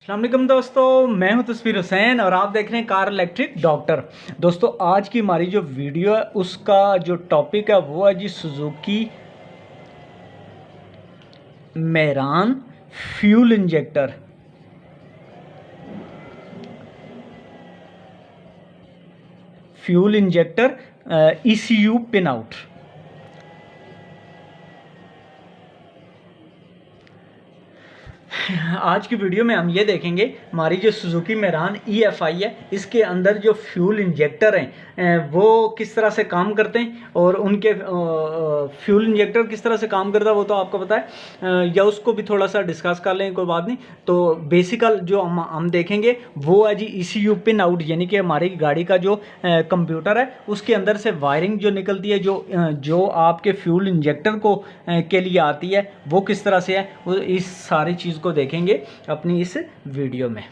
अस्सलाम वालेकुम दोस्तों, मैं हूं तस्वीर हुसैन और आप देख रहे हैं कार इलेक्ट्रिक डॉक्टर। दोस्तों, आज की हमारी जो वीडियो है उसका जो टॉपिक है वो है जी Suzuki Mehran fuel injector. ECU pin out. आज की वीडियो में हम ये देखेंगे हमारी जो सुजुकी मेरान EFI है, इसके अंदर जो फ्यूल इंजेक्टर हैं वो किस तरह से काम करते हैं और उनके फ्यूल इंजेक्टर किस तरह से काम करता है वो तो आपको पता है, या उसको भी थोड़ा सा डिस्कस कर लें, कोई बात नहीं। तो बेसिकल जो हम देखेंगे वो है जी ECU पिन आउट, यानी कि हमारी गाड़ी का जो कंप्यूटर है उसके अंदर से वायरिंग जो निकलती है, जो आपके फ्यूल इंजेक्टर को के लिए आती है, वो किस तरह से है, वो इस सारी चीज़ को देखेंगे अपनी इस वीडियो में।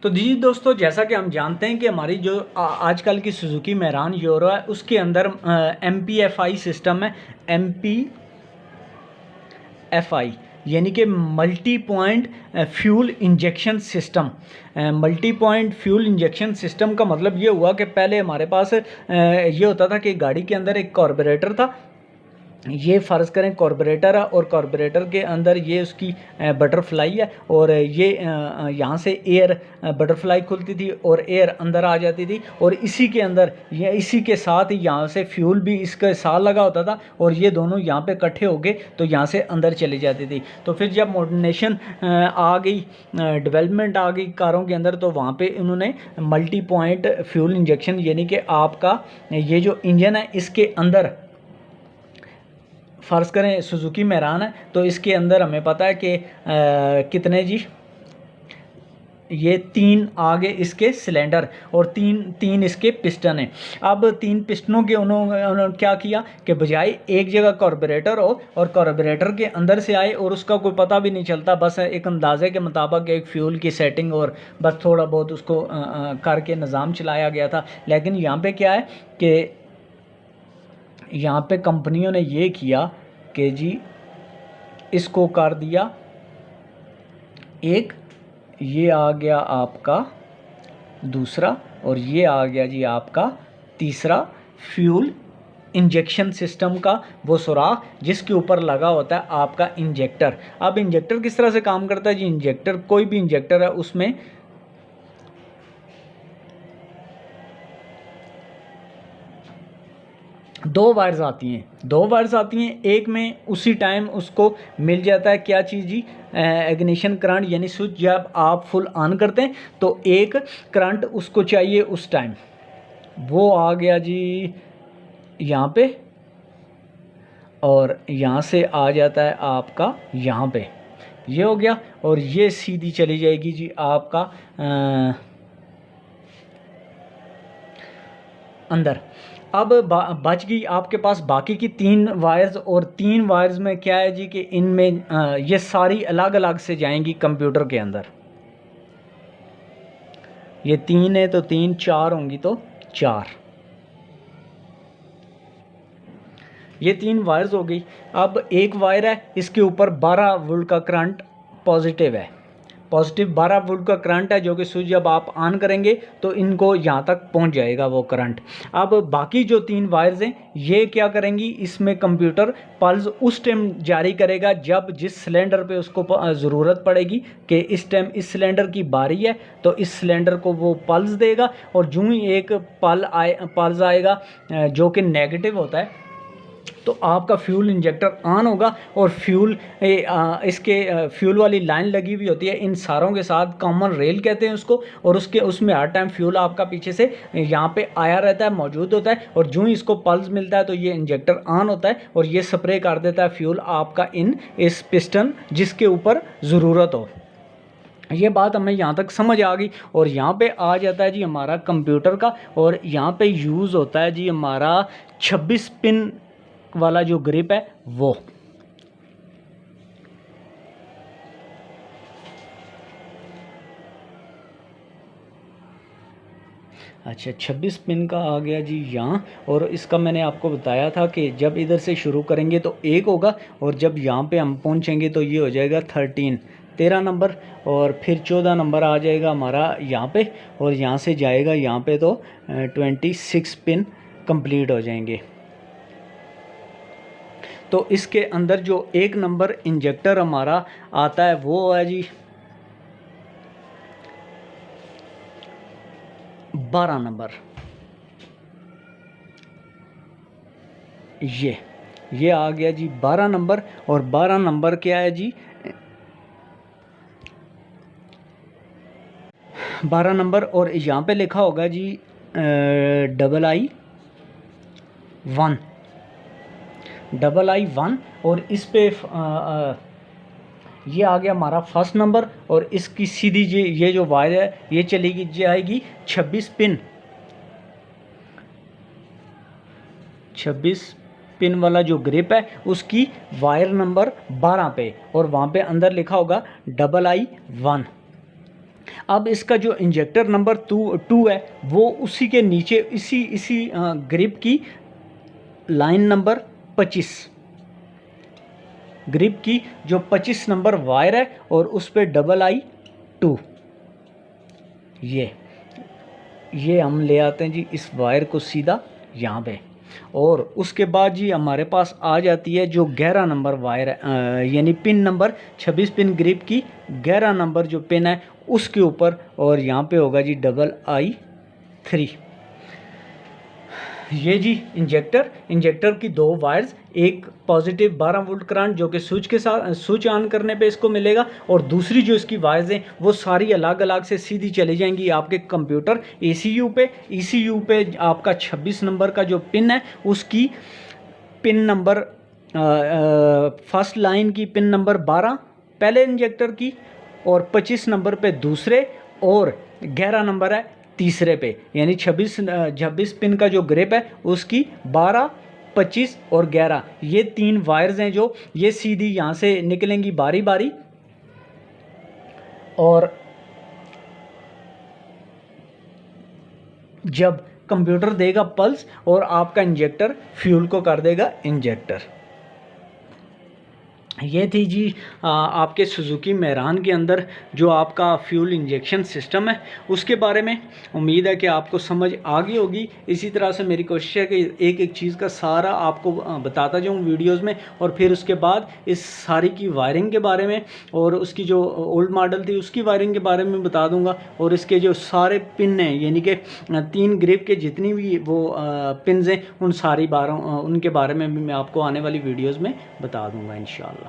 तो जी दोस्तों, जैसा कि हम जानते हैं कि हमारी जो आजकल की सुजुकी मेरान यूरो है उसके अंदर MPFI सिस्टम है। MPFI यानी कि multi point fuel injection system. Multi point fuel injection system का मतलब ये हुआ कि पहले हमारे पास ये होता था कि गाड़ी के अंदर एक कार्बोरेटर था। ये फ़र्ज़ करें कार्बोरेटर है और कार्बोरेटर के अंदर ये उसकी बटरफ्लाई है, और ये यहाँ से एयर बटरफ्लाई खुलती थी और एयर अंदर आ जाती थी, और इसी के अंदर ये इसी के साथ ही यहाँ से फ्यूल भी इसके साथ लगा होता था, और ये दोनों यहाँ पे इकट्ठे हो गए तो यहाँ से अंदर चली जाती थी। तो फिर जब मॉडर्नेशन आ गई, डेवलपमेंट आ गई कारों के अंदर, तो वहाँ पे उन्होंने मल्टी पॉइंट फ्यूल इंजेक्शन, यानी कि आपका ये जो इंजन है इसके अंदर फ़र्ज़ करें सुजुकी मेरान है तो इसके अंदर हमें पता है कि कितने जी, ये 3 आगे इसके सिलेंडर और तीन इसके पिस्टन हैं। अब 3 पिस्टनों के उन्होंने क्या किया कि बजाय एक जगह कार्बोरेटर हो और कार्बोरेटर के अंदर से आए और उसका कोई पता भी नहीं चलता, बस एक अंदाजे के मुताबिक एक फ्यूल की सेटिंग और बस थोड़ा बहुत उसको करके निज़ाम चलाया गया था। लेकिन यहाँ पे क्या है कि यहाँ पे कंपनियों ने ये किया कि जी इसको कर दिया एक, ये आ गया आपका दूसरा, और ये आ गया जी आपका तीसरा फ्यूल इंजेक्शन सिस्टम का वो सुराख जिसके ऊपर लगा होता है आपका इंजेक्टर। अब इंजेक्टर किस तरह से काम करता है जी? इंजेक्टर, कोई भी इंजेक्टर है उसमें दो वायर्स आती हैं। एक में उसी टाइम उसको मिल जाता है क्या चीज़ जी? इग्निशन करंट, यानी स्विच जब आप फुल ऑन करते हैं तो एक करंट उसको चाहिए उस टाइम, वो आ गया जी यहाँ पे, और यहाँ से आ जाता है आपका यहाँ पे, ये हो गया, और ये सीधी चली जाएगी जी आपका अंदर। अब बच गई आपके पास बाकी की 3 वायर्स, और 3 वायर्स में क्या है जी कि इनमें ये सारी अलग अलग से जाएंगी कंप्यूटर के अंदर। ये 3 है तो 3, 4 होंगी तो 4, ये 3 वायर्स हो गई। अब एक वायर है, इसके ऊपर 12 वोल्ट का करंट पॉजिटिव 12 वोल्ट का करंट है, जो कि स्विच जब आप ऑन करेंगे तो इनको यहाँ तक पहुँच जाएगा वो करंट। अब बाकी जो 3 वायर्स हैं ये क्या करेंगी, इसमें कंप्यूटर पल्स उस टाइम जारी करेगा जब जिस सिलेंडर पे उसको ज़रूरत पड़ेगी कि इस टाइम इस सिलेंडर की बारी है, तो इस सिलेंडर को वो पल्स देगा, और जो ही एक पल्स आएगा जो कि नेगेटिव होता है, तो आपका फ्यूल इंजेक्टर ऑन होगा, और इसके फ्यूल वाली लाइन लगी हुई होती है इन सारों के साथ, कॉमन रेल कहते हैं उसको, और उसमें हर टाइम फ्यूल आपका पीछे से यहाँ पे आया रहता है, मौजूद होता है, और जो ही इसको पल्स मिलता है तो ये इंजेक्टर ऑन होता है और ये स्प्रे कर देता है फ्यूल आपका इस पिस्टन जिसके ऊपर ज़रूरत हो। ये बात हमें यहाँ तक समझ आ गई, और यहाँ पे आ जाता है जी हमारा कंप्यूटर का, और यहाँ पे यूज़ होता है जी हमारा 26 पिन वाला जो ग्रिप है वो। अच्छा, 26 पिन का आ गया जी यहाँ, और इसका मैंने आपको बताया था कि जब इधर से शुरू करेंगे तो 1 होगा, और जब यहाँ पे हम पहुँचेंगे तो ये हो जाएगा 13 13 नंबर, और फिर 14 नंबर आ जाएगा हमारा यहाँ पे, और यहाँ से जाएगा यहाँ पे, तो 26 पिन कंप्लीट हो जाएंगे। तो इसके अंदर जो 1 नंबर इंजेक्टर हमारा आता है वो है जी 12 नंबर। ये आ गया जी 12 नंबर। और 12 नंबर क्या है जी, 12 नंबर, और यहाँ पे लिखा होगा जी II1, और इस पे ये आ गया हमारा फर्स्ट नंबर, और इसकी सीधी ये जो वायर है ये चलेगी जाएगी 26 पिन वाला जो ग्रिप है उसकी वायर नंबर 12 पे, और वहाँ पे अंदर लिखा होगा II1। अब इसका जो इंजेक्टर नंबर 2 है वो उसी के नीचे इसी ग्रिप की लाइन नंबर 25, ग्रिप की जो 25 नंबर वायर है, और उस पे II2। ये हम ले आते हैं जी इस वायर को सीधा यहाँ पे, और उसके बाद जी हमारे पास आ जाती है जो 11 नंबर वायर है, यानी पिन नंबर 26 पिन ग्रिप की 11 नंबर जो पिन है उसके ऊपर, और यहाँ पे होगा जी II3। ये जी इंजेक्टर की 2 वायर्स, एक पॉजिटिव 12 वोल्ट करंट जो कि स्विच ऑन करने पे इसको मिलेगा, और दूसरी जो इसकी वायर्स हैं वो सारी अलग अलग से सीधी चली जाएंगी आपके कंप्यूटर ECU पे आपका 26 नंबर का जो पिन है उसकी पिन नंबर फर्स्ट लाइन की पिन नंबर 12 पहले इंजेक्टर की, और 25 नंबर पे दूसरे, और 11 नंबर है तीसरे पे, यानी 26 पिन का जो ग्रिप है उसकी 12, 25 और 11, ये 3 वायर्स हैं जो ये सीधी यहाँ से निकलेंगी बारी बारी, और जब कंप्यूटर देगा पल्स और आपका इंजेक्टर फ्यूल को कर देगा इंजेक्टर। ये थी जी आपके सुजुकी मेहरान के अंदर जो आपका फ्यूल इंजेक्शन सिस्टम है उसके बारे में। उम्मीद है कि आपको समझ आ गई होगी। इसी तरह से मेरी कोशिश है कि एक एक चीज़ का सारा आपको बताता जाऊँ वीडियोस में, और फिर उसके बाद इस सारी की वायरिंग के बारे में, और उसकी जो ओल्ड मॉडल थी उसकी वायरिंग के बारे में बता दूँगा, और इसके जो सारे पिन हैं यानी कि 3 ग्रिप के जितनी भी वो पिन्स हैं उनके बारे में भी मैं आपको आने वाली वीडियोज़ में बता दूँगा इंशाल्लाह।